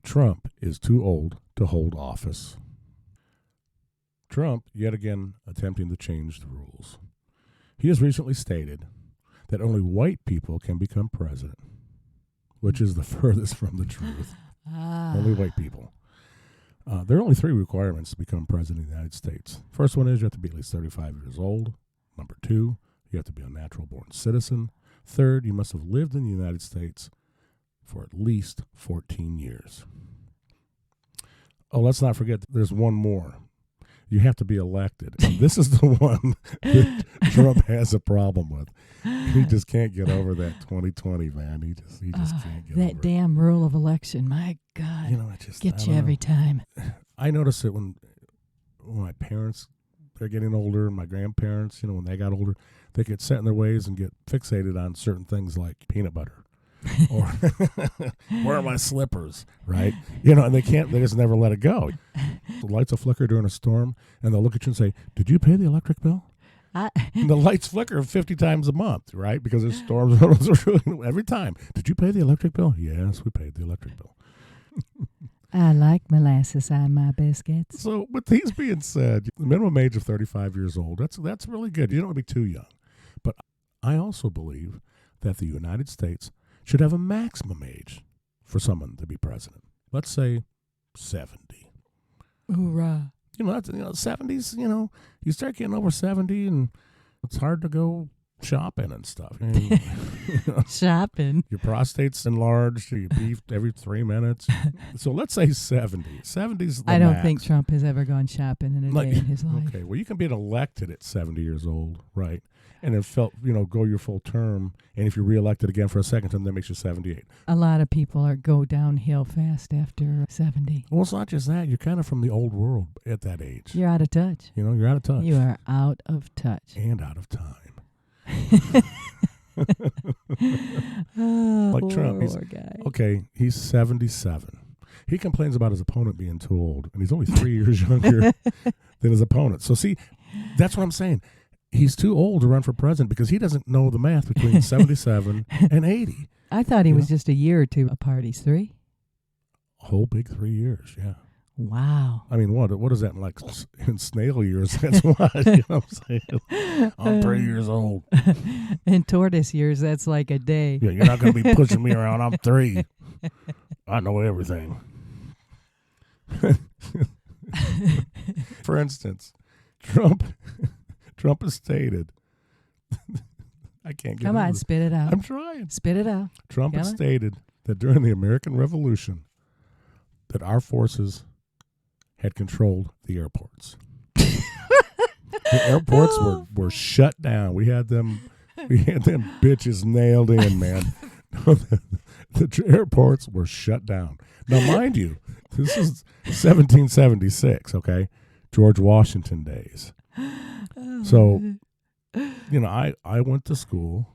Trump is too old to hold office. Trump, yet again, attempting to change the rules. He has recently stated that only white people can become president, which is the furthest from the truth. Only white people. There are only 3 requirements to become president of the United States. First one is you have to be at least 35 years old. Number 2, you have to be a natural-born citizen. Third, you must have lived in the United States for at least 14 years. Oh, let's not forget, there's one more. You have to be elected. And this is the one that Trump has a problem with. He just can't get over that 2020, man. He just can't get over that damn rule of election. My God, it just gets you every time. I notice it when my parents, they're getting older, and my grandparents, when they got older, they get set in their ways and get fixated on certain things like peanut butter. Or where are my slippers, right? And they just never let it go. The lights will flicker during a storm, and they'll look at you and say, "Did you pay the electric bill?" And the lights flicker 50 times a month, right? Because there's storms every time. "Did you pay the electric bill?" "Yes, we paid the electric bill." I like molasses on my biscuits. So, with these being said, the minimum age of 35 years old, that's really good. You don't want to be too young. But I also believe that the United States should have a maximum age for someone to be president. Let's say 70. Hoorah. That's 70s, you start getting over 70 and it's hard to go shopping and stuff. Shopping. Your prostate's enlarged, you pee every 3 minutes. So let's say 70. 70's the I don't max. think Trump has ever gone shopping in a day in his life. Okay, well, you can be elected at 70 years old, right? And then go your full term, and if you're reelected again for a second term, that makes you 78. A lot of people go downhill fast after 70. Well, it's not just that. You're kind of from the old world at that age. You're out of touch. You're out of touch. You are out of touch. And out of time. Like Trump. He's 77. He complains about his opponent being too old, and he's only 3 years younger than his opponent. So, see, that's what I'm saying. He's too old to run for president because he doesn't know the math between 77 and 80. I thought he was just a year or two apart. He's 3? A whole big 3 years, yeah. Wow. I mean, what is that in snail years? That's what, I'm saying. I'm 3 years old. In tortoise years, that's like a day. Yeah, you're not going to be pushing me around. I'm 3. I know everything. For instance, Trump has stated, I can't get Come on, spit it out. I'm trying. Spit it out. Trump has stated that during the American Revolution, that our forces had controlled the airports. The airports were shut down. We had them bitches nailed in, man. The airports were shut down. Now, mind you, this is 1776, okay? George Washington days. So, I went to school.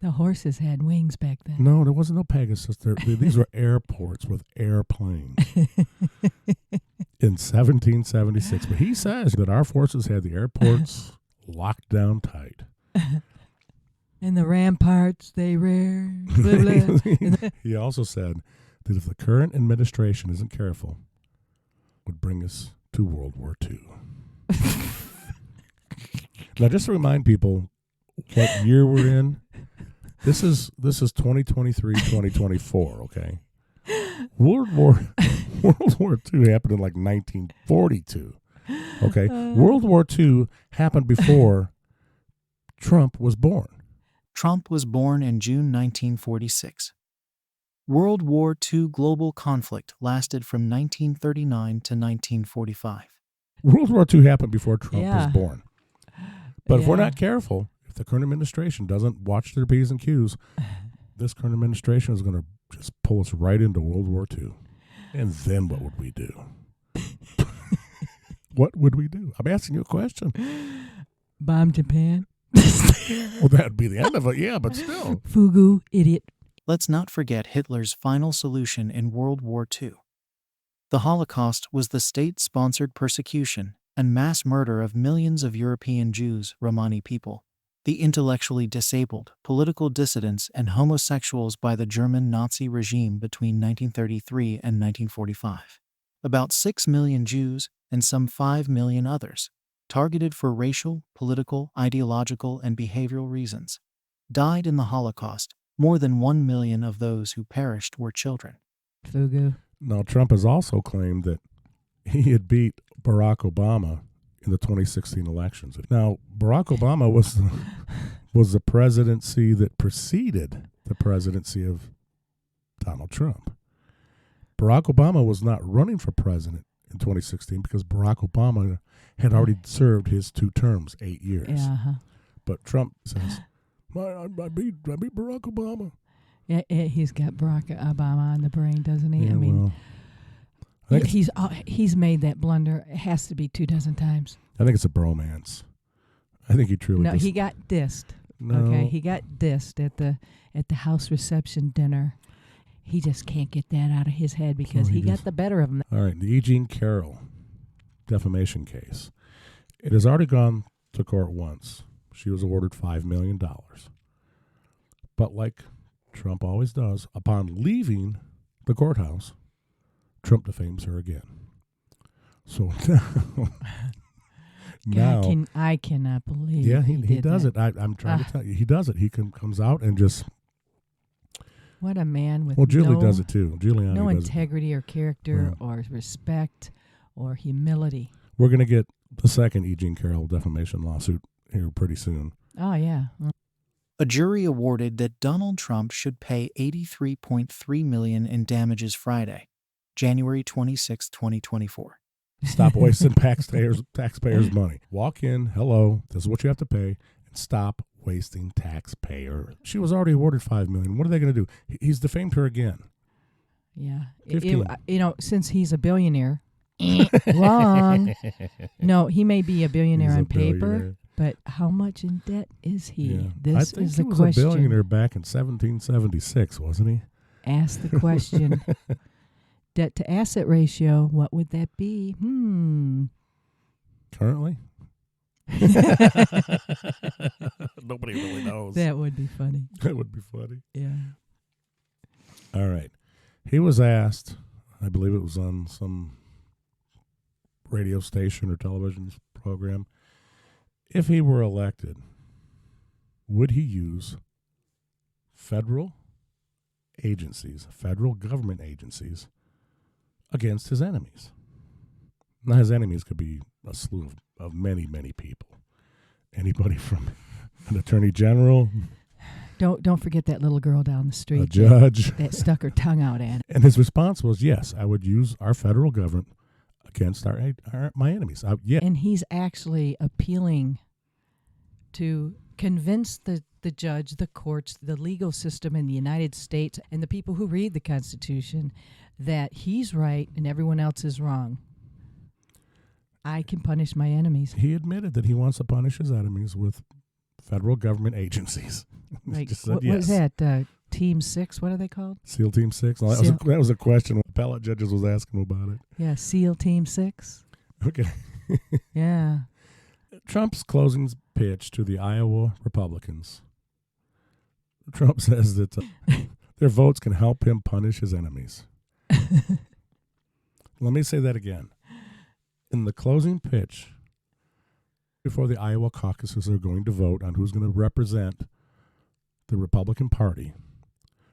The horses had wings back then. No, there wasn't no Pegasus. These were airports with airplanes in 1776. But he says that our forces had the airports locked down tight. And the ramparts, they rear. Blah, blah. He also said that if the current administration isn't careful, would bring us to World War II. Now, just to remind people what year we're in, this is 2023, 2024, okay? World War II happened in 1942, okay? World War II happened before Trump was born. Trump was born in June 1946. World War II global conflict lasted from 1939 to 1945. World War II happened before Trump was born. But if we're not careful, if the current administration doesn't watch their P's and Q's, this current administration is going to just pull us right into World War II. And then what would we do? What would we do? I'm asking you a question. Bomb Japan. Well, that'd be the end of it, yeah, but still. Fugu, idiot. Let's not forget Hitler's final solution in World War II. The Holocaust was the state-sponsored persecution and mass murder of millions of European Jews, Romani people, the intellectually disabled, political dissidents, and homosexuals by the German Nazi regime between 1933 and 1945. About 6 million Jews and some 5 million others, targeted for racial, political, ideological, and behavioral reasons, died in the Holocaust. More than 1 million of those who perished were children. Fugu. Now, Trump has also claimed that he had beat Barack Obama in the 2016 elections. Now, Barack Obama was the presidency that preceded the presidency of Donald Trump. Barack Obama was not running for president in 2016 because Barack Obama had already served his 2 terms, 8 years. Yeah, uh-huh. But Trump says, I beat Barack Obama. Yeah, he's got Barack Obama on the brain, doesn't he? Yeah, I mean, well, I think he's made that blunder. It has to be 24 times. I think it's a bromance. I think he truly. No, just, he got dissed. No. Okay, he got dissed at the house reception dinner. He just can't get that out of his head because he got the better of him. All right, the E. Jean Carroll defamation case. It has already gone to court once. She was awarded $5 million. But like Trump always does, upon leaving the courthouse, Trump defames her again. So now, I cannot believe. Yeah, he does that. it. I'm trying to tell you, he does it. He comes out and just. What a man with Julie does it too. Giuliani no does integrity or character or respect or humility. We're going to get the second E. Jean Carroll defamation lawsuit here pretty soon. Oh, yeah. A jury awarded that Donald Trump should pay $83.3 million in damages Friday, January 26, 2024. Stop wasting taxpayers' money. Walk in, hello, this is what you have to pay, and stop wasting taxpayer. She was already awarded $5 million. What are they going to do? He's defamed her again. Yeah. 15. Since he's a billionaire, wrong. No, he may be a billionaire on paper, but how much in debt is he? Yeah. This I think is he the was question. a billionaire back in 1776, wasn't he? Ask the question. Debt to asset ratio, what would that be? Currently? Nobody really knows. That would be funny. That would be funny. Yeah. All right. He was asked, I believe it was on some radio station or television program, if he were elected, would he use federal government agencies, against his enemies? Now, his enemies could be a slew of many, many people. Anybody from an attorney general. Don't forget that little girl down the street. A judge. That stuck her tongue out at him. And his response was, yes, I would use our federal government against my enemies. Yeah. And he's actually appealing to convince the judge, the courts, the legal system in the United States, and the people who read the Constitution that he's right and everyone else is wrong. I can punish my enemies. He admitted that he wants to punish his enemies with federal government agencies. Like, Just said what yes. was that? Team 6? What are they called? SEAL Team 6? No, that was a question appellate judges was asking him about it. Yeah, SEAL Team 6. Okay. Yeah. Trump's closing pitch to the Iowa Republicans. Trump says that their votes can help him punish his enemies. Let me say that again. In the closing pitch, before the Iowa caucuses are going to vote on who's going to represent the Republican Party,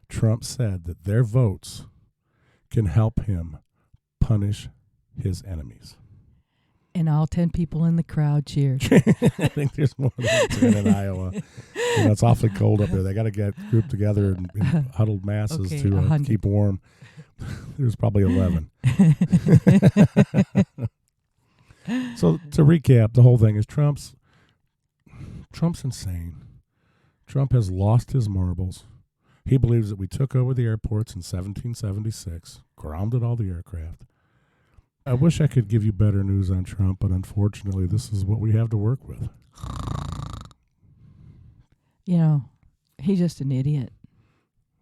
Trump said that their votes can help him punish his enemies. And all 10 people in the crowd cheered. I think there's more than 10 in Iowa. It's awfully cold up there. They got to get grouped together in huddled masses to keep warm. There's probably 11. So to recap, the whole thing is Trump's insane. Trump has lost his marbles. He believes that we took over the airports in 1776, grounded all the aircraft. I wish I could give you better news on Trump, but unfortunately, this is what we have to work with. You know, he's just an idiot.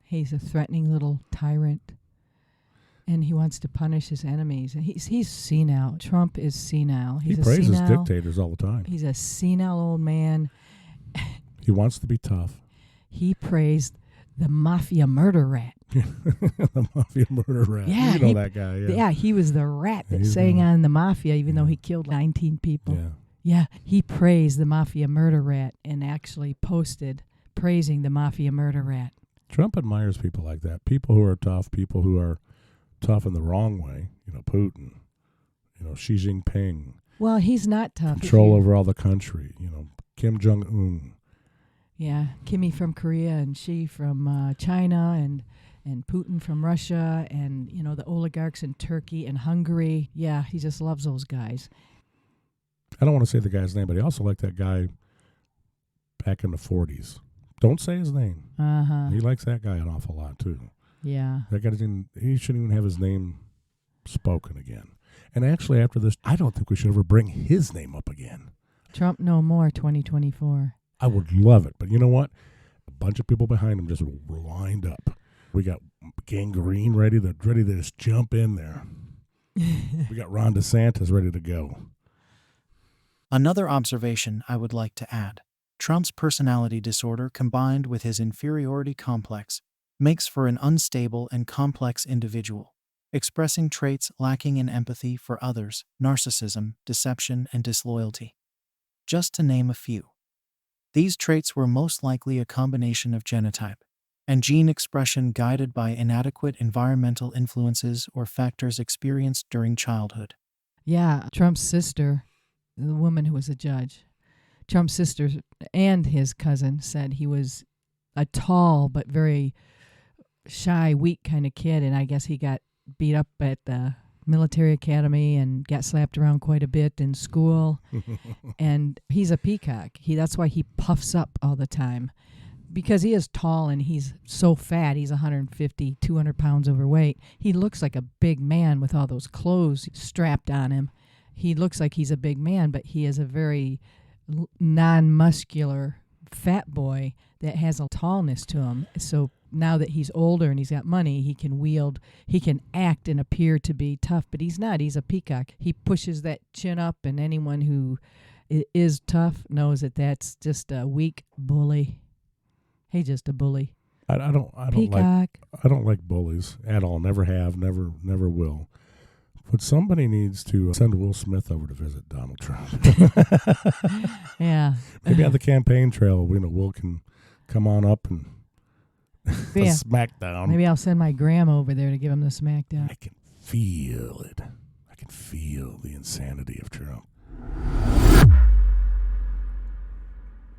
He's a threatening little tyrant, and he wants to punish his enemies. And he's senile. Trump is senile. He praises dictators all the time. He's a senile old man. He wants to be tough. He praised the mafia murder rat. The mafia murder rat. Yeah, you know that guy. Yeah. He was the rat that He's sang the- on the mafia, even though he killed 19 people. Yeah. Yeah, he praised the mafia murder rat and actually posted praising the mafia murder rat. Trump admires people like that. People who are tough, people who are tough in the wrong way. Putin, Xi Jinping. Well, he's not tough. Control over all the country. Kim Jong-un. Yeah, Kimmy from Korea and Xi from China and Putin from Russia and, the oligarchs in Turkey and Hungary. Yeah, he just loves those guys. I don't want to say the guy's name, but he also liked that guy back in the 40s. Don't say his name. Uh-huh. He likes that guy an awful lot, too. Yeah. That guy he shouldn't even have his name spoken again. And actually, after this, I don't think we should ever bring his name up again. Trump no more 2024. I would love it. But you know what? A bunch of people behind him just lined up. We got Gangrene ready to just jump in there. We got Ron DeSantis ready to go. Another observation I would like to add. Trump's personality disorder combined with his inferiority complex makes for an unstable and complex individual, expressing traits lacking in empathy for others, narcissism, deception, and disloyalty. Just to name a few. These traits were most likely a combination of genotype and gene expression guided by inadequate environmental influences or factors experienced during childhood. Yeah, Trump's sister, the woman who was a judge, Trump's sister and his cousin said he was a tall but very shy, weak kind of kid, and I guess he got beat up at the military academy and got slapped around quite a bit in school. And he's a peacock. That's why he puffs up all the time. Because he is tall and he's so fat, he's 150, 200 pounds overweight. He looks like a big man with all those clothes strapped on him. He looks like he's a big man, but he is a very non-muscular fat boy that has a tallness to him. So now that he's older and he's got money, he can act and appear to be tough, but he's not. He's a peacock. He pushes that chin up, and anyone who is tough knows that that's just a weak bully. He's just a bully. I don't like bullies at all. Never have, never will. But somebody needs to send Will Smith over to visit Donald Trump. Yeah. Maybe on the campaign trail, Will can come on up and Yeah. smackdown. Maybe I'll send my grandma over there to give him the smackdown. I can feel it. I can feel the insanity of Trump.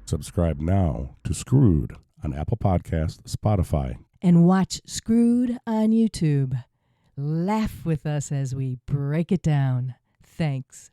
Subscribe now to Scrood on Apple Podcasts, Spotify. And watch Scrood on YouTube. Laugh with us as we break it down. Thanks.